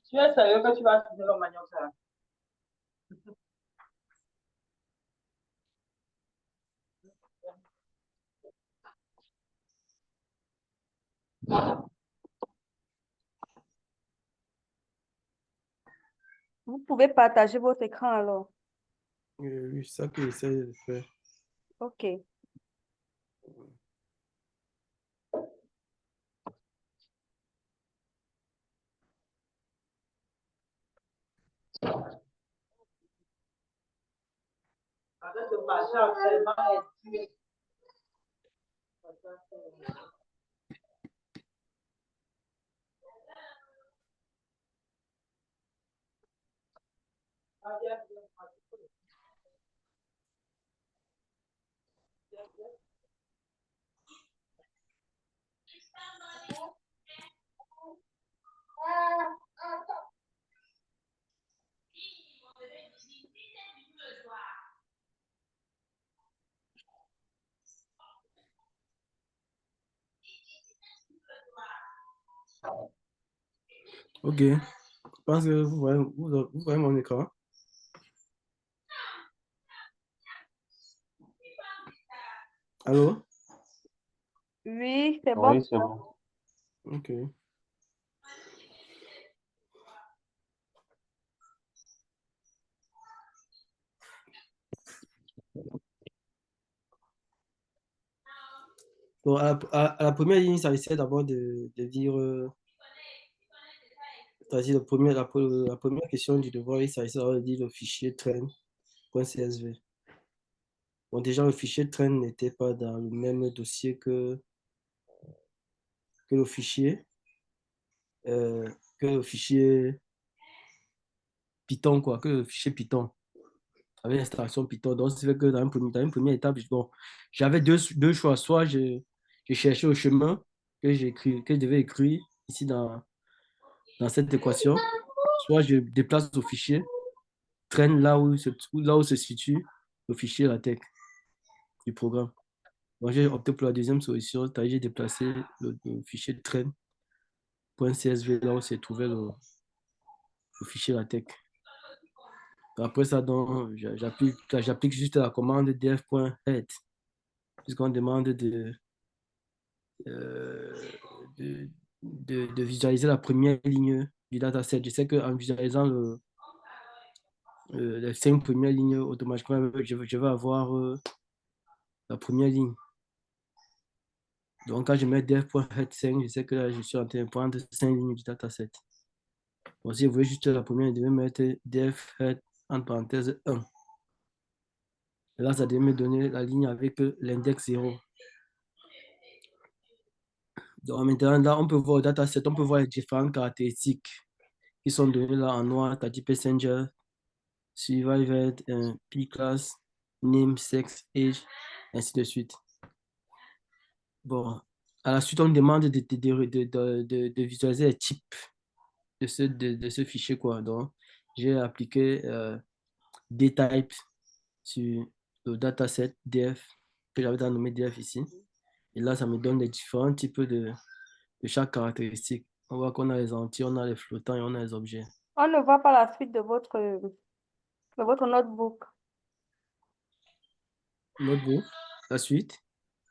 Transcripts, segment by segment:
Tu es sérieux que tu vas utiliser le manioc, ça? Vous pouvez partager votre écran alors. Oui, c'est ça que j'essaie de faire. OK. Arrête de marcher actuellement. Ok, je pense que vous voyez mon écran. Allô? Oui, c'est bon. Oui, c'est bon. Ok. Bon, à la première ligne, ça essaie d'abord de dire, c'est-à-dire la première question du devoir, ça essaie d'abord de dire le fichier train.csv. Bon, déjà, le fichier train n'était pas dans le même dossier que le fichier, que le fichier Python, quoi, que le fichier Python, avec l'installation Python. Donc, c'est fait que dans une première étape, bon, j'avais deux choix. Soit je cherchais le chemin que que je devais écrire ici dans cette équation, soit je déplace le fichier, traîne là où se situe le fichier LaTeX du programme. Donc, j'ai opté pour la deuxième solution, c'est-à-dire j'ai déplacé le fichier train.csv là où s'est trouvé le fichier LaTeX. Après ça, donc, j'applique juste la commande df.head, puisqu'on demande euh, de, de visualiser la première ligne du dataset. Je sais qu'en visualisant les 5 premières lignes, automatiquement, je vais avoir la première ligne. Donc, quand je mets def.head5, je sais que là, je suis en train de prendre 5 lignes du dataset. Donc, si vous voulez juste la première, je vais mettre def.head entre parenthèses 1. Et là, ça devait me donner la ligne avec l'index 0. Donc, maintenant, là, on peut voir le dataset, on peut voir les différentes caractéristiques qui sont données là en noir, c'est-à-dire passenger, survivor, p-class, name, sex, age, ainsi de suite. Bon, à la suite, on demande de visualiser les types de ce fichier, quoi. Donc, j'ai appliqué dtype sur le dataset df, que j'avais nommé df ici. Et là, ça me donne les différents types de chaque caractéristique. On voit qu'on a les entiers, on a les flottants et on a les objets. On ne voit pas la suite de votre notebook. Notebook, la suite.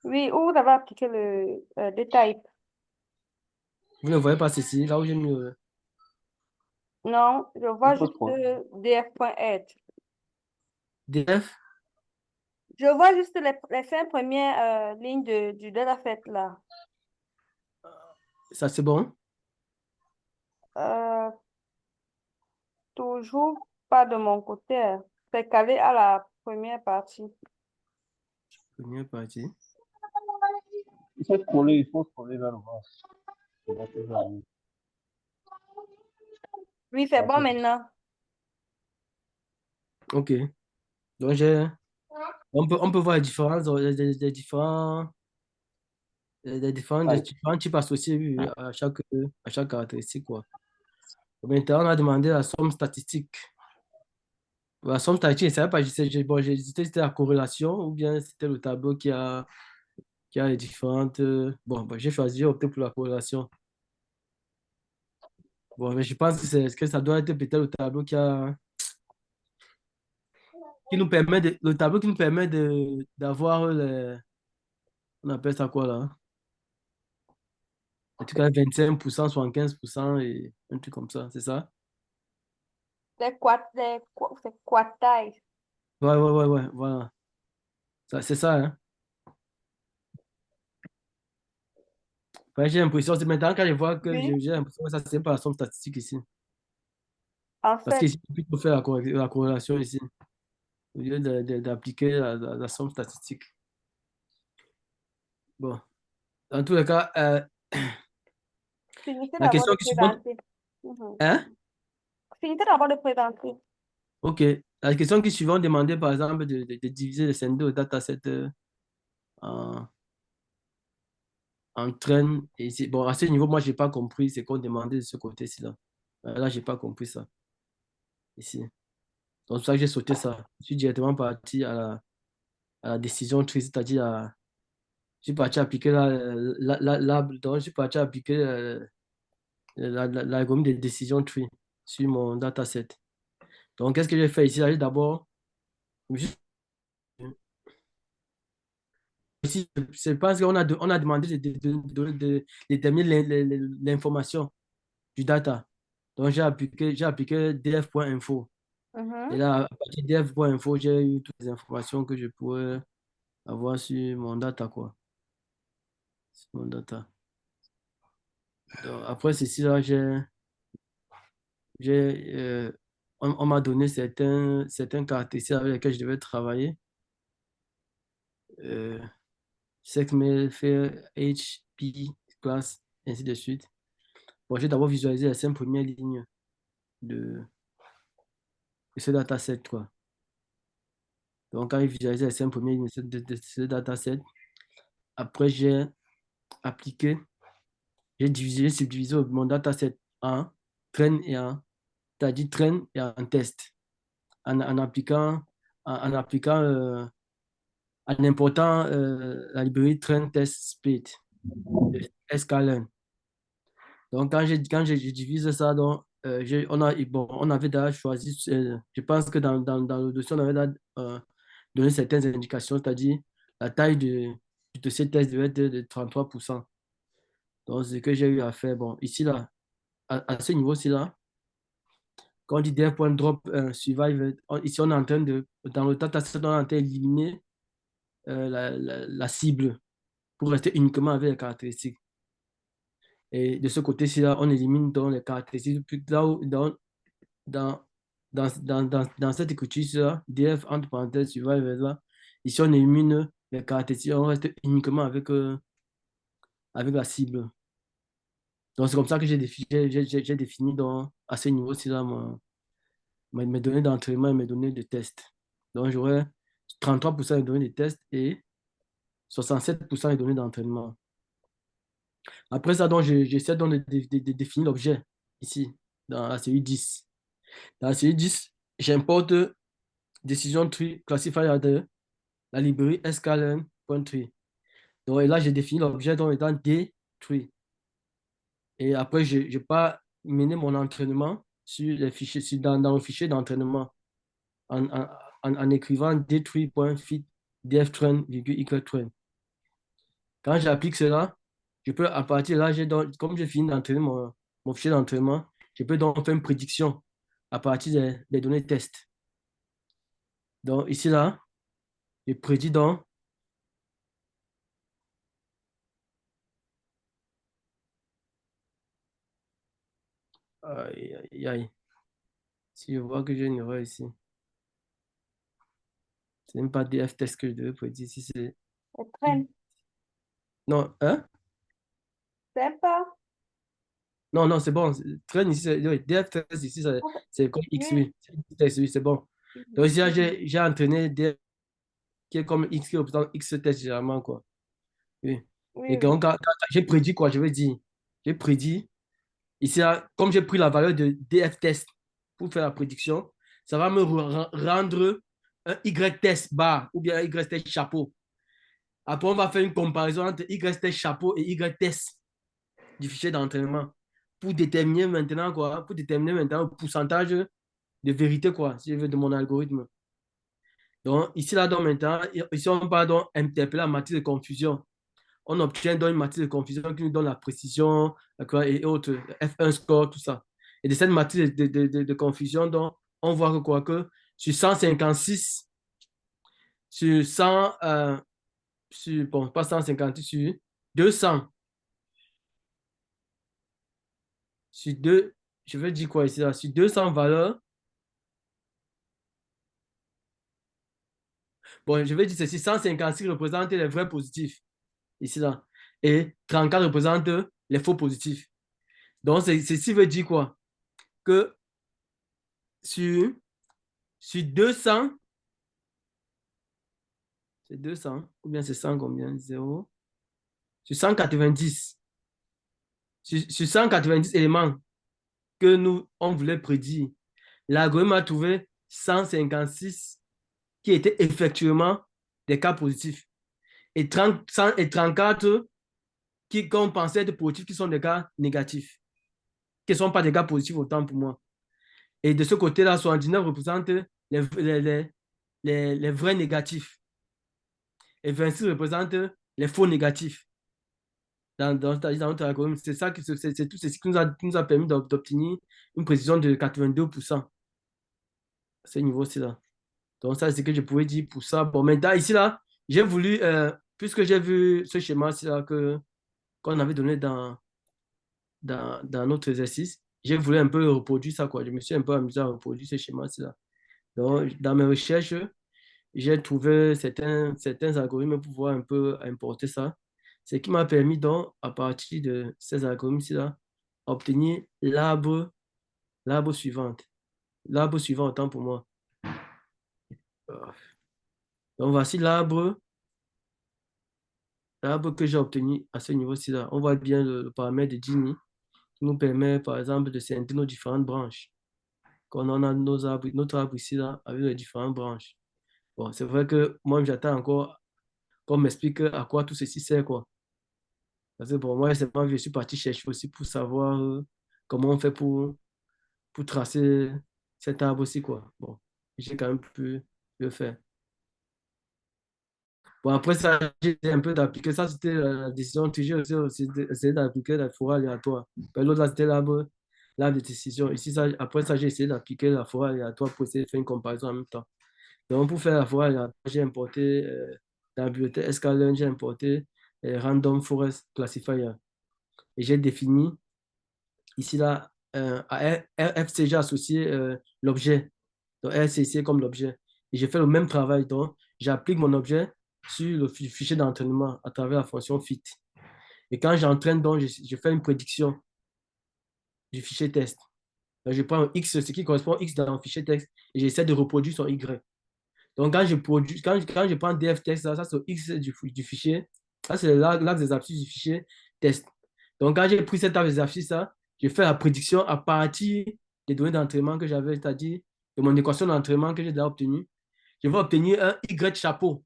Oui, où vous avez appliqué le dtype. Vous ne voyez pas ceci, là où j'ai mis Non, je vois juste df.head. df. Je vois juste les 5 premières lignes du dataset là. Ça, c'est bon? Euh, Toujours pas de mon côté, hein. C'est calé à la première partie. Première partie. Il faut scroller vers le bas. Oui, c'est bon maintenant. Ok. Donc, on peut voir les différents, les différents types associés à chaque caractéristique, quoi. Maintenant, on a demandé la somme statistique. La somme statistique, je ne savais pas, bon, j'ai hésité si c'était la corrélation ou bien c'était le tableau qui a les différentes... bon, j'ai choisi, j'ai opté pour la corrélation. Bon, mais je pense que ça doit être peut-être le tableau qui nous permet le tableau qui nous permet d'avoir on appelle ça quoi là? En tout cas, 25%, 75% et un truc comme ça, c'est ça? C'est quartiles. Ouais, voilà. C'est ça, hein? Ouais, j'ai l'impression, c'est maintenant quand je vois que Oui, j'ai l'impression que ça, c'est pas la somme statistique ici. en Parce fait, qu'ici, il faut faire la corrélation ici, au lieu d'appliquer la somme statistique. Bon, dans tous les cas, finissez la d'abord question de qui est suivante, présenter. Mhm. hein? Finissez d'abord de présenter. Ok. La question qui est suivante demandait par exemple de diviser le scindé au dataset en, en train. Et bon, à ce niveau, moi, je n'ai pas compris ce qu'on demandait de ce côté-ci. Là, je n'ai pas compris ça ici. Donc, c'est pour ça que j'ai sauté ça. Je suis directement parti à la décision tree, c'est-à-dire je suis parti appliquer donc, je suis parti appliquer l'algorithme de décision tree sur mon dataset. Donc, qu'est-ce que j'ai fait ici? Là, d'abord, juste ici, c'est parce qu'on on a demandé de déterminer l'information du data. Donc, j'ai appliqué df.info. Et Mhm. là, à partir de df.info, j'ai eu toutes les informations que je pourrais avoir sur mon data, quoi. Sur mon data. Donc, après ceci, là, on m'a donné certains caractéristiques avec lesquels je devais travailler. Euh, Segment, faire H, P, classe, ainsi de suite. Bon, j'ai d'abord visualisé les 5 premières lignes de, de ce dataset, quoi. Donc, quand j'ai visualisé les 5 premières lignes de ce dataset, après, j'ai appliqué, j'ai subdivisé mon dataset en train et en, c'est-à-dire train et en test, en appliquant, en important la librairie train test split, sklearn. Donc, quand je divise ça, donc, on avait déjà choisi, je pense que dans le dossier, on avait déjà, donné certaines indications, c'est-à-dire la taille du dossier test devait être de 33%. Donc, ce que j'ai eu à faire, bon, ici, là, à ce niveau-ci, là, quand on dit dev.drop survive, ici, on est en train dans le dataset, on est en train d'éliminer la cible pour rester uniquement avec les caractéristiques. Et de ce côté-ci, là, on élimine donc les caractéristiques. Puis là dans, dans cette écriture-là, df entre parenthèses survive là, ici, on élimine les caractéristiques, on reste uniquement avec la cible. Donc, c'est comme ça que j'ai défini donc, à ce niveau-ci, là, mes données d'entraînement et mes données de test. Donc, j'aurai 33% des données de test et 67% des données d'entraînement. Après ça, donc, j'essaie donc de définir l'objet ici, dans la série 10. Dans la série 10, j'importe décision tree classifier de la librairie sklearn.tree. Donc, et là, j'ai défini l'objet dans étant D-tree. Et après, je n'ai pas mené mon entraînement sur les fichiers, dans le fichier d'entraînement en écrivant D-tree.fit dftrain, train. Quand j'applique cela, je peux, à partir de là, comme j'ai fini d'entraîner mon fichier d'entraînement, je peux donc faire une prédiction à partir des données test. Donc, ici, là, je prédis donc aïe, aïe, aïe. Si je vois que j'ai une erreur ici, c'est même pas DF test que je devais prédire. Si c'est... C'est train. Non, hein? C'est pas. Non, non, c'est bon. Train ici, oui, DF test ici, c'est comme X, Oui. oui. Test, oui, c'est bon. Donc Mhm. ici, là, j'ai entraîné DF qui est comme X qui représente X test généralement, quoi. Oui. Oui, Et oui. donc, quand j'ai prédit, quoi, je veux dire, j'ai prédit, ici, là, comme j'ai pris la valeur de DF test pour faire la prédiction, ça va me rendre un Y test bar ou bien un Y test chapeau. Après, on va faire une comparaison entre Y-test chapeau et Y-test du fichier d'entraînement pour déterminer maintenant quoi, pour déterminer maintenant le pourcentage de vérité quoi, si je veux, de mon algorithme. Donc, ici, là, donc, maintenant, ici, on va donc interpeller la matrice de confusion. On obtient donc une matrice de confusion qui nous donne la précision et autres, F1 score, tout ça. Et de cette matrice de confusion, donc, on voit que quoi que sur 156, sur 100, bon, pas 156, sur 200, sur 2, je veux dire quoi ici, là, sur 200 valeurs, bon, je vais dire ceci, 156 représente les vrais positifs, ici, là, et 34 représente les faux positifs. Donc, ceci veut dire quoi? Que sur, sur 200, c'est 200, ou bien c'est 100 combien? 0. Sur 190, sur 190 éléments que nous, on voulait prédire, l'algorithme a trouvé 156 qui étaient effectivement des cas positifs et 34 qu'on pensait être positifs qui sont des cas négatifs, qui ne sont pas des cas positifs autant pour moi. Et de ce côté-là, 79 représente les vrais négatifs et 26 représente les faux négatifs. Dans notre algorithme, c'est ça c'est tout ce qui nous a permis d'obtenir une précision de 82% à ce niveau-ci là. Donc, ça, c'est ce que je pouvais dire pour ça. Bon, maintenant, ici, là, j'ai voulu, puisque j'ai vu ce schéma-ci là qu'on avait donné dans notre exercice, j'ai voulu un peu reproduire ça, quoi. Je me suis un peu amusé à reproduire ce schéma-ci là. Donc, dans mes recherches, j'ai trouvé certains algorithmes pour pouvoir un peu importer ça. Ce qui m'a permis donc, à partir de ces algorithmes-là, obtenir l'arbre suivant. L'arbre suivant, autant pour moi. Donc, voici l'arbre que j'ai obtenu à ce niveau-ci. Là. On voit bien le paramètre de Gini qui nous permet, par exemple, de scindre nos différentes branches. Quand on a notre arbre ici, là, avec les différentes branches. Bon, c'est vrai que moi, j'attends encore qu'on m'explique à quoi tout ceci sert, quoi. Parce que pour moi, je suis parti chercher aussi pour savoir comment on fait pour tracer cet arbre aussi, quoi. Bon, j'ai quand même pu le faire. Bon, après ça, j'ai essayé un peu d'appliquer ça, c'était la décision. Toujours aussi essayé d'appliquer la forêt aléatoire. Ben, l'autre, là, c'était l'arbre de décision. Ici, ça, après ça, j'ai essayé d'appliquer la forêt aléatoire pour essayer de faire une comparaison en même temps. Donc, pour faire la forêt aléatoire, j'ai importé dans la bibliothèque sklearn, j'ai importé Random Forest Classifier. Et j'ai défini ici, là, à RFC, j'ai associé l'objet. Donc, RCC comme l'objet. Et j'ai fait le même travail. Donc, j'applique mon objet sur le fichier d'entraînement à travers la fonction fit. Et quand j'entraîne, donc, je fais une prédiction du fichier test. Donc, je prends un X, ce qui correspond au X dans le fichier texte, et j'essaie de reproduire son Y. Donc, quand je prends df test, ça c'est le X du fichier. Ça, c'est l'axe des abscisses du fichier test. Donc, quand j'ai pris cet axe des abscisses, je fais la prédiction à partir des données d'entraînement que j'avais, c'est-à-dire de mon équation d'entraînement que j'ai déjà obtenue. Je vais obtenir un Y chapeau.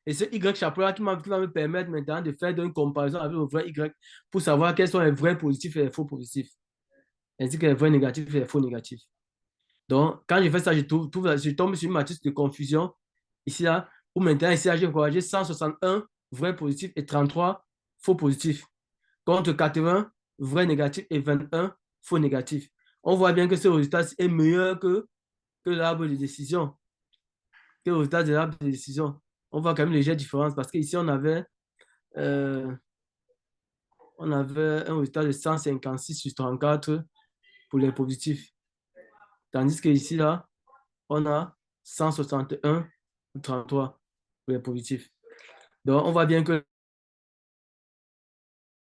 Et ce Y chapeau-là qui va me permettre maintenant de faire une comparaison avec le vrai Y pour savoir quels sont les vrais positifs et les faux positifs, ainsi que les vrais négatifs et les faux négatifs. Donc, quand je fais ça, je tombe sur une matrice de confusion. Ici, là, où maintenant, ici, là, j'ai corrigé 161 vrais positifs et 33 faux positifs, contre 80 vrais négatifs et 21 faux négatifs. On voit bien que ce résultat est meilleur que l'arbre de décision, que le résultat de l'arbre de décision. On voit quand même une légère différence parce qu'ici, euh, on avait un résultat de 156 sur 34 pour les positifs. Tandis que ici, là, on a 161 sur 33 pour les positifs. Donc, on voit bien que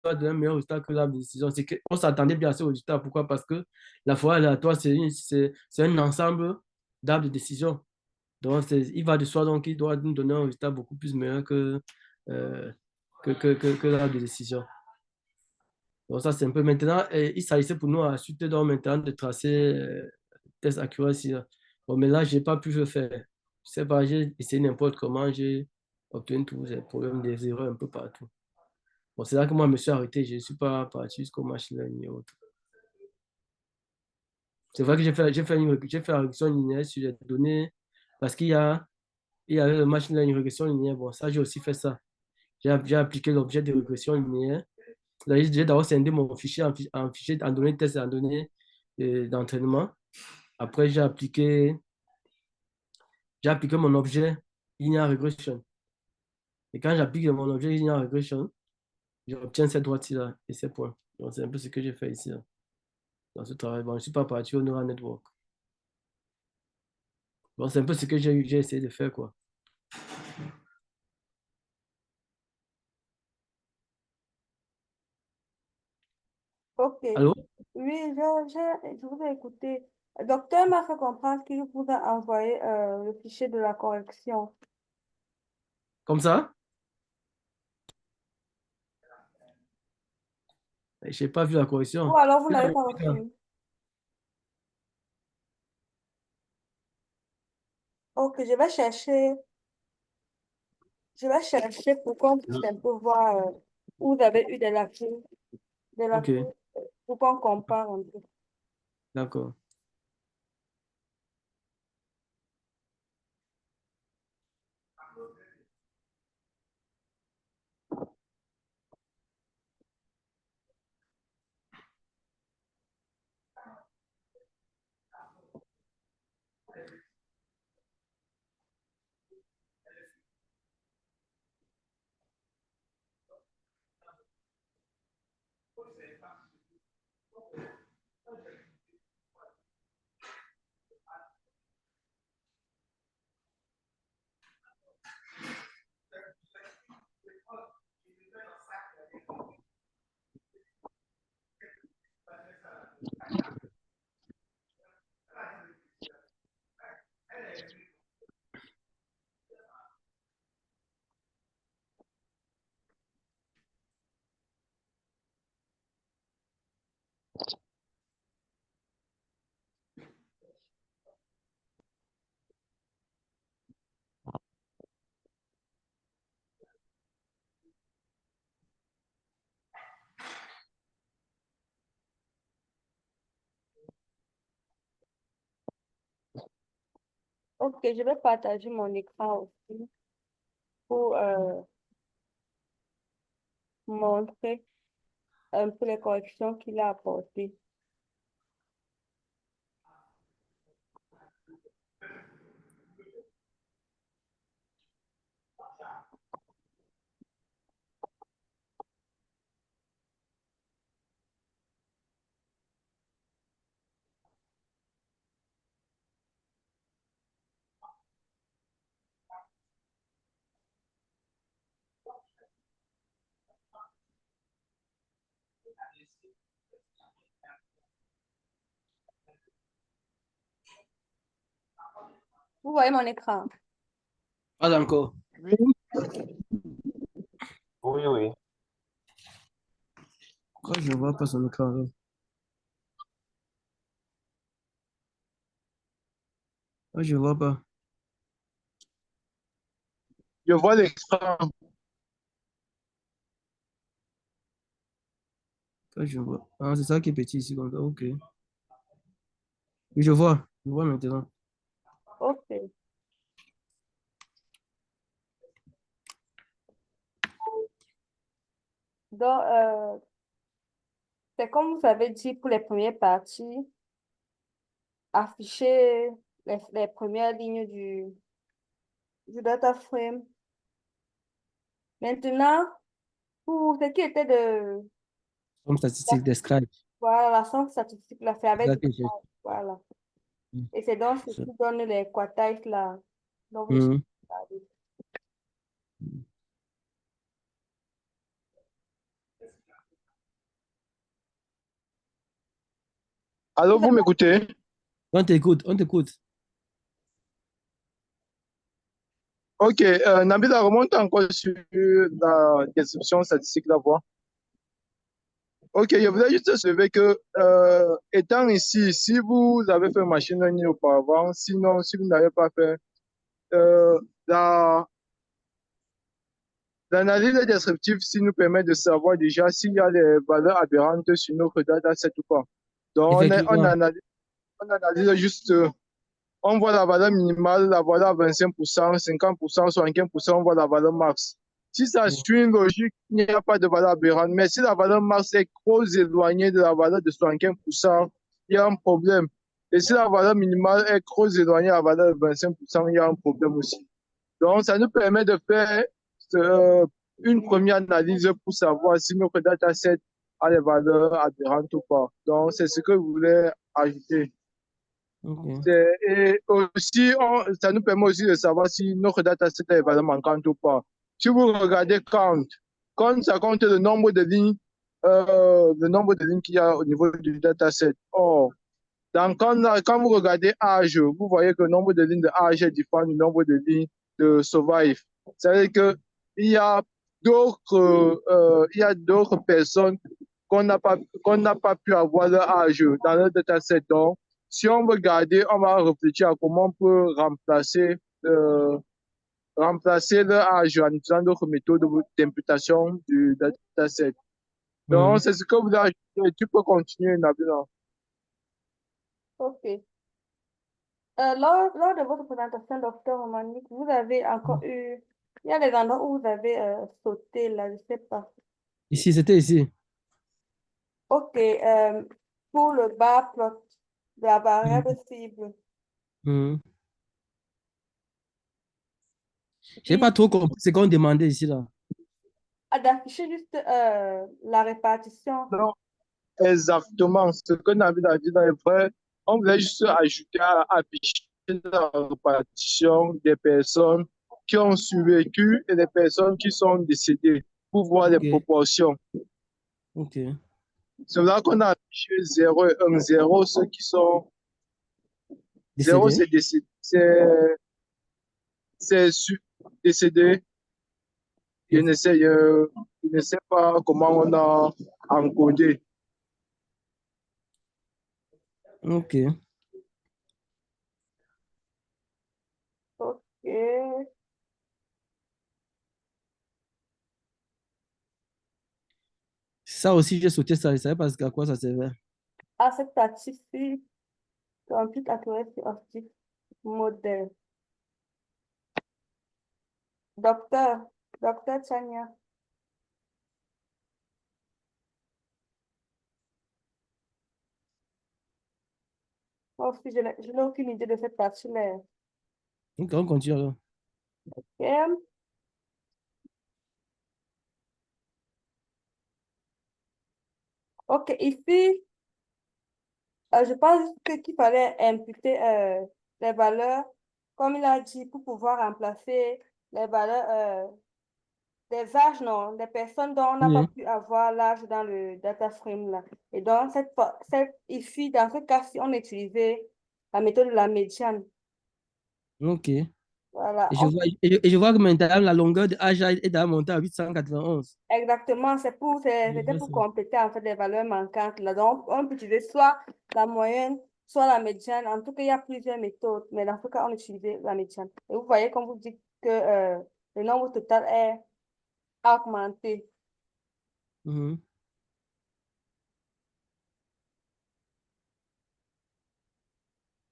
un meilleur résultat que l'arbre de décision. C'est qu'on s'attendait bien à ce résultat. Pourquoi? Parce que la forêt aléatoire, c'est un ensemble d'arbres de décision. Donc, il va de soi, donc, il doit nous donner un résultat beaucoup plus meilleur que l'arbre de décision. Donc, ça, c'est un peu maintenant. Et il s'agissait pour nous ensuite, donc, maintenant, de tracer test accuracy. Bon, mais là, je n'ai pas pu le faire. Je sais pas, j'ai essayé n'importe comment. obtenir tous les problèmes, des erreurs un peu partout. Bon, c'est là que moi, je me suis arrêté. Je ne suis pas parti jusqu'au machine learning et autres. C'est vrai que j'ai fait la régression linéaire sur les données parce il y a le machine learning régression linéaire. Bon, ça, j'ai aussi fait ça. J'ai appliqué l'objet de régression linéaire. Là, j'ai d'abord scindé mon fichier en fichier en données de test et en données d'entraînement. Après, j'ai appliqué mon objet linear regression. Et quand j'applique mon objet linear regression, j'obtiens cette droite-là et ces points. Donc, c'est un peu ce que j'ai fait ici, là, dans ce travail. Bon, je ne suis pas parti au neural network. Bon, c'est un peu ce que j'ai essayé de faire, quoi. Ok. Allô? Oui, je vous ai écouté. Le docteur m'a fait comprendre qu'il vous a envoyé le fichier de la correction. Comme ça? Je n'ai pas vu la Ou correction. alors vous Il a n'avez pas envoyé ça. reçu. Ok, je vais chercher pour qu'on puisse un peu voir où vous avez eu des Ok, lacunes, pour qu'on compare un peu. d'accord. Ok, je vais partager mon écran aussi pour montrer un peu les corrections qu'il a apportées. Vous voyez mon écran? Pas encore. Oui, oui, oui. Pourquoi je ne vois pas son écran, là? Pourquoi je ne vois pas? Je vois l'écran. Pourquoi je vois? Ah, c'est ça qui est petit ici, comme ça. Ok. Oui, je vois maintenant. Ok. Donc, c'est comme vous avez dit pour les premières parties, afficher les premières lignes du data frame. Maintenant, pour ce qui était de Comme statistique, describe. voilà, la somme statistique, là, c'est C'est avec ça du que j'ai. voilà. Mm. Et c'est donc ce Ça. qui donne les quartiles là. Donc, vous Mhm. regardez. Alors, Vous vous avez- m'écoutez? On t'écoute, on t'écoute. Ok, Nabila, remonte encore sur la description statistique d'abord. Ok, je voulais juste soulever que, étant ici, si vous avez fait machine learning auparavant, sinon, si vous n'avez pas fait, euh, la, L'analyse descriptive si nous permet de savoir déjà s'il y a des valeurs aberrantes sur notre dataset ou pas. Donc, Effectivement. on analyse juste, on voit la valeur minimale, la valeur à 25%, 50%, 75%, on voit la valeur max. Si ça Mm. suit une logique, il n'y a pas de valeur aberrante. Mais si la valeur max est trop éloignée de la valeur de 75%, il y a un problème. Et si la valeur minimale est trop éloignée de la valeur de 25%, il y a un problème aussi. Donc, ça nous permet de faire euh, une première analyse pour savoir si notre dataset a des valeurs aberrantes ou pas. Donc, c'est ce que je voulais ajouter. Ok. Et aussi, ça nous permet aussi de savoir si notre dataset a des valeurs manquantes ou pas. Si vous regardez count, ça compte le nombre de lignes qu'il y a au niveau du dataset. Or, quand vous regardez âge, vous voyez que le nombre de lignes de âge est différent du nombre de lignes de survive. C'est-à-dire qu'il y a d'autres personnes qu'on n'a pas pu avoir leur âge dans le dataset. Donc, si on veut garder, on va réfléchir à comment on peut remplacer leur âge en utilisant d'autres méthodes d'imputation du dataset. Donc, Mm. c'est ce que vous avez ajouté. Tu peux continuer, Nabila. Ok. Lors de votre présentation, docteur Romanique, vous avez encore eu, il y a des endroits où vous avez sauté là, je ne sais pas. Ici, c'était ici. Ok, pour le bar plot de la variable Mm. cible, Mm. Je n'ai pas il trop compris ce qu'on demandait ici, là. a d'afficher juste la répartition. Non, exactement. Ce que Nabil a dit dans les vrai, on voulait juste ajouter à afficher la répartition des personnes qui ont survécu et des personnes qui sont décédées pour voir les Ok. proportions. Ok. C'est là qu'on a affiché 0 et 1. 0, ceux qui sont. 0, Décédé. c'est décédé. Décédé. Je Ok. ne sais, je ne sais pas comment on a encodé. Ok. Ok. Ça aussi, j'ai sauté ça. Je ne savais pas à quoi ça servait. À cette partie-ci, compute accuracy of this model. Docteur, docteur Chania. Moi aussi, je n'ai aucune idée de cette partie-là. Ok, on continue alors. Ok. Ok, ici, je pense qu'il fallait imputer les valeurs, comme il a dit, pour pouvoir remplacer les valeurs des âges, non, des personnes dont on n'a pas Oui. pu avoir l'âge dans le data frame là. Et donc, ici, dans ce cas-ci, on utilisait la méthode de la médiane. Ok. Voilà, Et je vois que maintenant, la longueur de AJA est dans montée à 891. exactement, Je c'était vois pour ça. compléter en fait les valeurs manquantes là. Donc, on peut utiliser soit la moyenne, soit la médiane. En tout cas, il y a plusieurs méthodes, mais dans ce cas, on utilisait la médiane. Et vous voyez, comme vous dites, que le nombre total est augmenté. Mhm.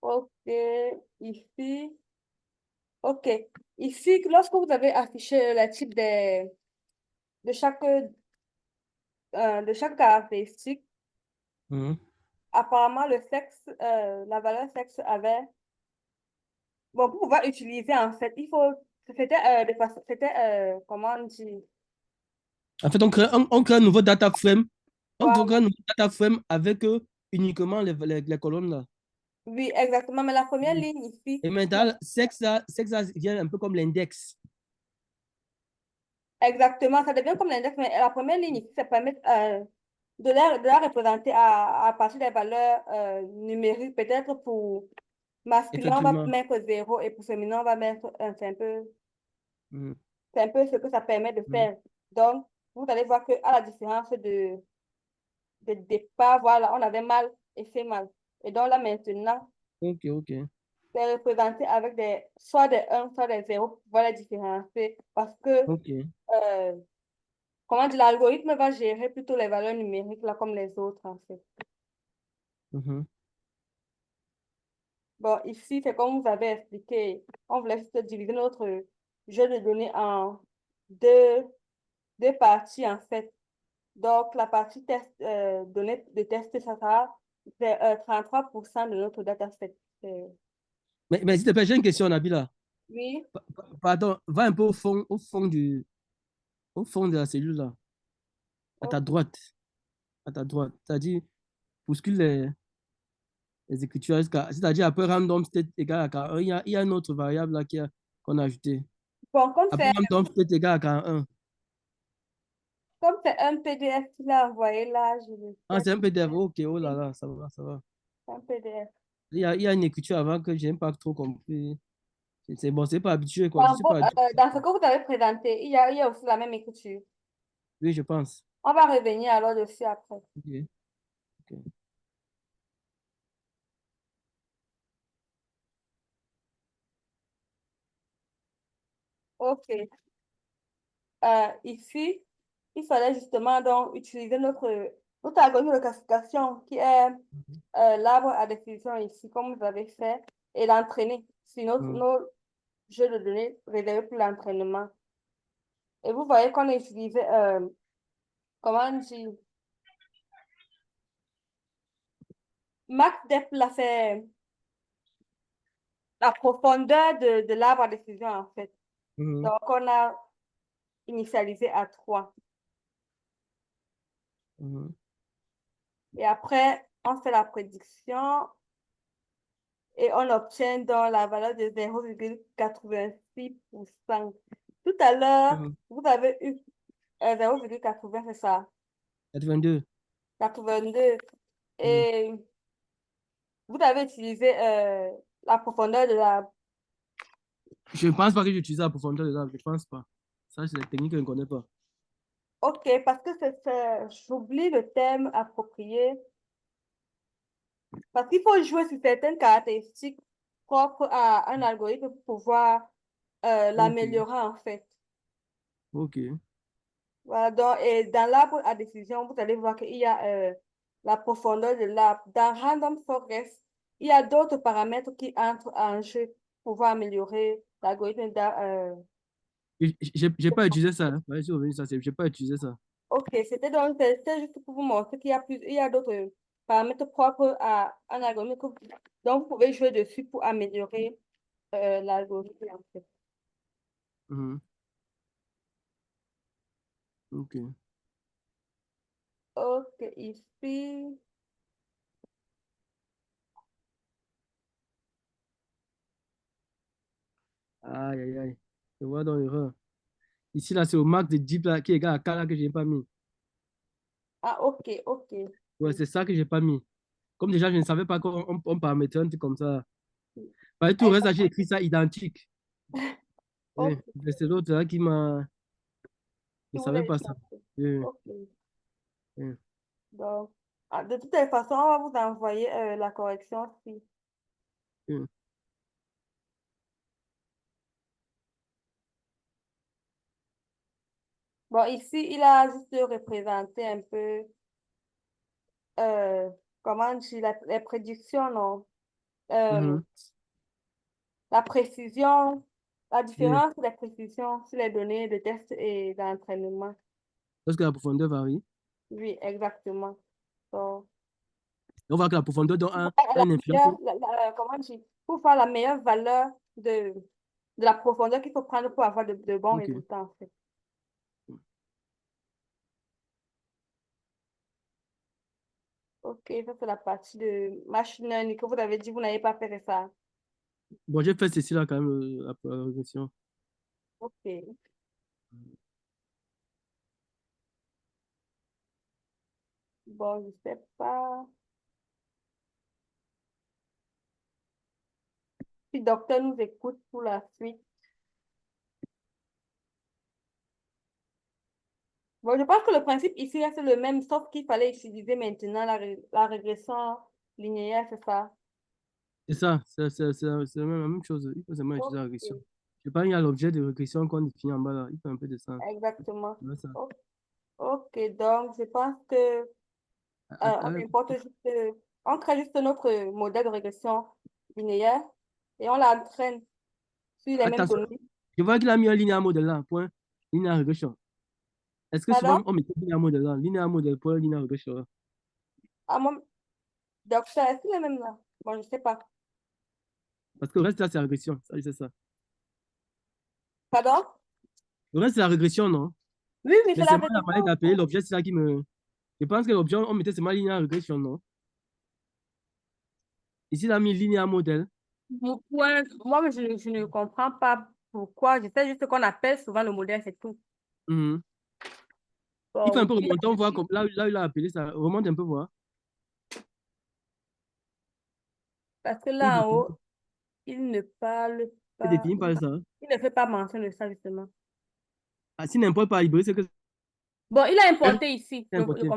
Ok, ici. Ok. Ici, lorsque vous avez affiché le type de chaque caractéristique, Mhm. apparemment, le sexe, la valeur sexe avait. Bon, pour pouvoir utiliser, en fait, il faut. Comment on dit? En fait, on crée un nouveau data frame. On Voilà. crée un nouveau data frame avec uniquement les colonnes là. Oui, exactement. Mais la première ligne ici, Et maintenant, sexe là vient un peu comme l'index. exactement, ça devient comme l'index, mais la première ligne ici, ça permet de la représenter à partir des valeurs numériques. Peut-être pour masculin, on va Effectivement. mettre 0 et pour féminin, on va mettre 1. Mhm. C'est un peu ce que ça permet de Mhm. faire. Donc, vous allez voir qu'à la différence de départ, voilà, on avait mal et fait mal. Et donc là, maintenant, Ok, ok. c'est représenté avec soit des 1, soit des 0 pour pouvoir les différencier. Parce que, Ok. comment dire, l'algorithme va gérer plutôt les valeurs numériques là, comme les autres, en fait. Mhm. Bon, ici, c'est comme vous avez expliqué. On voulait juste diviser notre jeu de données en deux parties, en fait. Donc, la partie test, données de test, ça sera 33% de notre dataset. Mais s'il te plaît, j'ai une question, Nabila. Oui, Pardon, va un peu au fond de la cellule là, à ta ok. droite, à ta droite. C'est-à-dire, bouscule les écritures c'est-à-dire après random state égale à 41, il y a une autre variable là qu'on a ajoutée. Bon, Après random state égale à 41. comme c'est un PDF qu'il a envoyé là, je le Ah, sais. c'est un PDF. Ok, oh là Oui, là, ça va, ça va. c'est un PDF. Il y a une écriture avant que je n'ai pas trop compris. C'est bon, c'est pas habitué, quoi. Je Dans, suis pas habitué. dans ce que vous avez présenté, il y a aussi la même écriture. Oui, je pense. On va revenir alors dessus après. Ok, ok. Ok. Ici, il fallait justement donc utiliser notre algorithme de classification qui est l'arbre à décision ici, comme vous avez fait, et l'entraîner sur Hmm. nos jeux de données réservés pour l'entraînement. Et vous voyez qu'on a utilisé, comment on dit, MaxDep l'a fait la profondeur de l'arbre à décision, en fait. Mhm. Donc, on a initialisé à 3. Mhm. Et Et après, on fait la prédiction et on obtient donc la valeur de 0,86%. Tout à l'heure, Mhm. vous avez eu 0,80, c'est ça, 82. 82. Mhm. Et vous avez utilisé la profondeur de la... Je ne pense pas que j'utilise la profondeur de l'arbre. Je ne pense pas. Ça, c'est la technique que je ne connais pas. Ok, parce que j'oublie le terme approprié. Parce qu'il faut jouer sur certaines caractéristiques propres à un algorithme pour pouvoir Ok, l'améliorer en fait. ok. Voilà, donc, et dans l'arbre à décision, vous allez voir qu'il y a la profondeur de l'arbre. Dans Random Forest, il y a d'autres paramètres qui entrent en jeu pour pouvoir améliorer l'algorithme. Je n'ai pas utilisé ça. Hein. Ouais, je suis revenu sur ça. Je n'ai pas utilisé ça. Ok, c'était juste pour vous montrer il y a d'autres paramètres propres à un algorithme dont vous pouvez jouer dessus pour améliorer l'algorithme en fait. Mhm. Ok. Ok, ici. Aïe, aïe, aïe. Je vois dans l'erreur. Ici, là, c'est au max de 10 là, qui est égal à 4 là, que je n'ai pas mis. Ah, ok, ok. Ouais, c'est ça que je n'ai pas mis. Comme déjà, je ne savais pas qu'on paramétrait un truc comme ça. Par tout le reste, là, j'ai écrit ça identique. Oui, Ok, c'est l'autre là qui m'a. Je si ne vous savais voulez pas ça. changer. Oui, Ok. oui. Donc, de toutes les façons, on va vous envoyer la correction si. Oui. Bon, ici, il a juste représenté un peu, euh, comment dire, les prédictions, non? Euh, Mhm. la précision, la Oui. différence de la précision sur les données de test et d'entraînement. Parce que la profondeur varie. Oui, exactement. Donc, Et on voit que la profondeur donne la un influence. comment dire, pour faire la meilleure valeur de la profondeur qu'il faut prendre pour avoir de bons Ok. résultats, en fait. Ok, ça c'est la partie de machine learning que vous avez dit, vous n'avez pas fait ça. Bon, j'ai fait ceci là quand même, la régression. Ok. Bon, je sais pas. Si le docteur nous écoute pour la suite. Bon, je pense que le principe ici reste le même, sauf qu'il fallait utiliser maintenant la régression linéaire, c'est ça. C'est ça, c'est la même chose. Il faut seulement utiliser la régression. Ok, Je pense qu'il y a l'objet de régression qu'on définit en bas là. Il faut un peu de ça. exactement. Tu vois ça. O- Ok, donc je pense que on Attends, importe juste, on crée juste notre modèle de régression linéaire et on l'entraîne sur les mêmes attention, données. je vois qu'il a mis un linéaire modèle là, point. Linéaire régression. Est-ce que Pardon? souvent on met linéaire modèle là? Linéaire modèle, point, linéaire régression là. Ah, mon... Donc, ça, est-ce les mêmes là? Bon, je sais pas. Parce que le reste là, c'est la régression. Ça, c'est ça. Pardon? Le reste, c'est la régression, non? Oui, oui, Mais c'est la c'est moi la manière régression. d'appeler l'objet, c'est ça qui me. Je pense que l'objet, on mettait seulement linéaire régression, non? Ici, il a mis linéaire modèle. Mon point, moi, je ne comprends pas pourquoi. Je sais juste qu'on appelle souvent le modèle, c'est tout. Mhm. Il faut un Bon, peu il remonter, on voit comme là, il a appelé ça. Remonte un peu voir. parce que Il là en définit, haut, il ne parle il pas, définit par ça. il ne fait pas mention de ça, justement. Ah, si n'importe pas hybride, c'est que Bon, il a Et importé ici. c'est importé.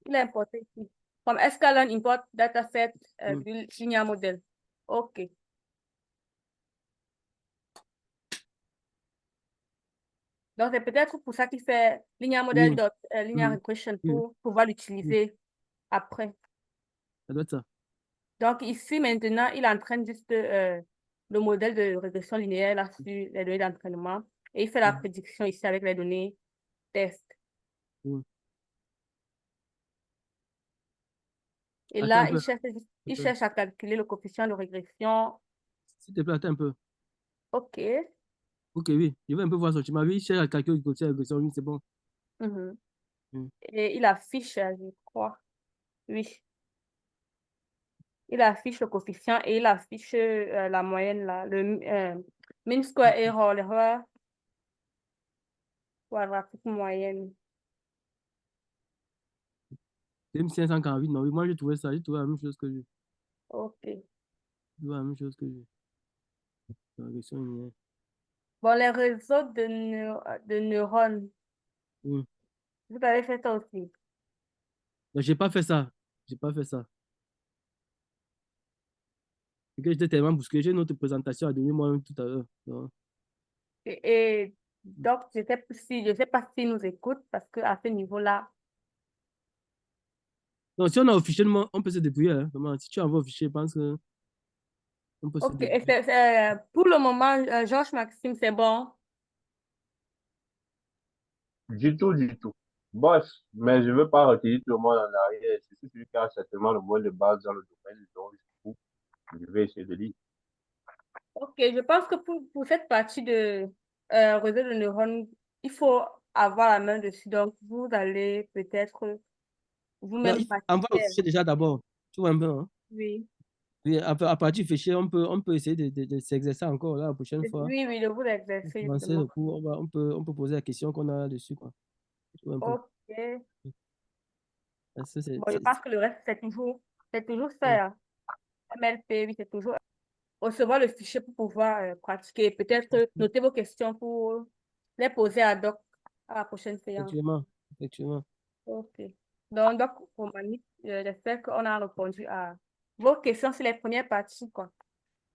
Il a importé ici. Comme Escalon import dataset Mhm. linear model. OK. Donc, c'est peut-être pour ça qu'il fait linear model Oui. dot linear Mhm. regression Oui, pour pouvoir oui, l'utiliser après. ça doit être ça. Donc, ici, maintenant, il entraîne juste le modèle de régression linéaire là, sur les données d'entraînement et il fait la Mhm. prédiction ici avec les données test. Oui. Et Attends un là, peu. il Attends. cherche à calculer le coefficient de régression. S'il te plaît, attends un peu. OK. Ok, oui. Je vais un peu voir ça. Tu m'as vu, il cherche à calculer le côté régression, oui, c'est bon. Mhm. Mhm. Et il affiche, je crois, oui, il affiche le coefficient et il affiche la moyenne, là, le mean square error, l'erreur quadratique moyenne. 2548, non, oui, moi j'ai trouvé ça, j'ai trouvé la même chose que lui. OK. J'ai trouvé la même chose que lui. La régression linéaire. Bon, les réseaux de neurones, Mhm. vous avez fait ça aussi. Donc, j'ai pas fait ça. J'ai pas fait ça. C'est que j'étais tellement bousculé. J'ai une autre présentation à donner moi-même tout à l'heure. Donc, Et donc, je sais pas s'ils nous écoutent parce qu'à ce niveau-là, donc, si on a au fichier, on peut se débrouiller, hein, vraiment. Si tu envoies au fichier, je pense que on peut se OK. Et débrouiller. pour le moment, Georges Maxime, c'est bon. Du tout, du tout. Boss, mais je ne veux pas retenir tout le monde en arrière. C'est celui qui a certainement le mot de base dans le domaine, donc je vais essayer de lire. OK, je pense que pour cette partie de réseau de neurones, il faut avoir la main dessus. Donc, vous allez peut-être Non, vous-même envoie au pratiquer. fichier déjà d'abord. Tu vois un peu, hein? Oui. Oui, à partir du fichier, on peut essayer de s'exercer encore là, la prochaine fois. Oui, oui, de vous exercer, Pour avancer le justement. cours, on peut poser la question qu'on a dessus, quoi. Tu vois un peu. OK. Parce que Bon, je pense que le reste, c'est toujours ouais. faire. MLP, oui, c'est toujours recevoir le fichier pour pouvoir pratiquer. Peut-être noter vos questions pour les poser à doc à la prochaine séance. Effectivement, effectivement. OK. Donc, Romani, j'espère qu'on a répondu à vos questions sur les premières parties, quoi.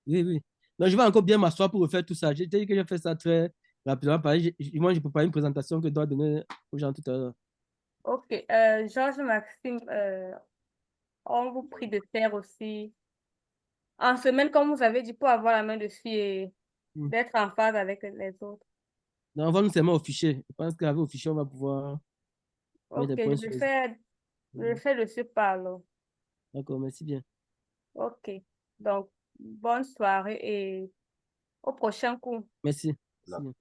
Oui, oui. Donc, je vais encore bien m'asseoir pour refaire tout ça. J'ai dit que j'ai fait ça très rapidement. Pareil, moi, j'ai préparé une présentation que je dois donner aux gens tout à l'heure. OK. Georges Maxime, on vous prie de faire aussi en semaine, comme vous avez dit, pour avoir la main dessus et Mm. d'être en phase avec les autres. Donc, on va nous seulement au fichier. Je pense qu'avec au fichier, on va pouvoir mettre OK, des points sur les. je le fais dessus par là. D'accord, merci bien. OK. Donc, bonne soirée et au prochain cours. Merci. Merci bien.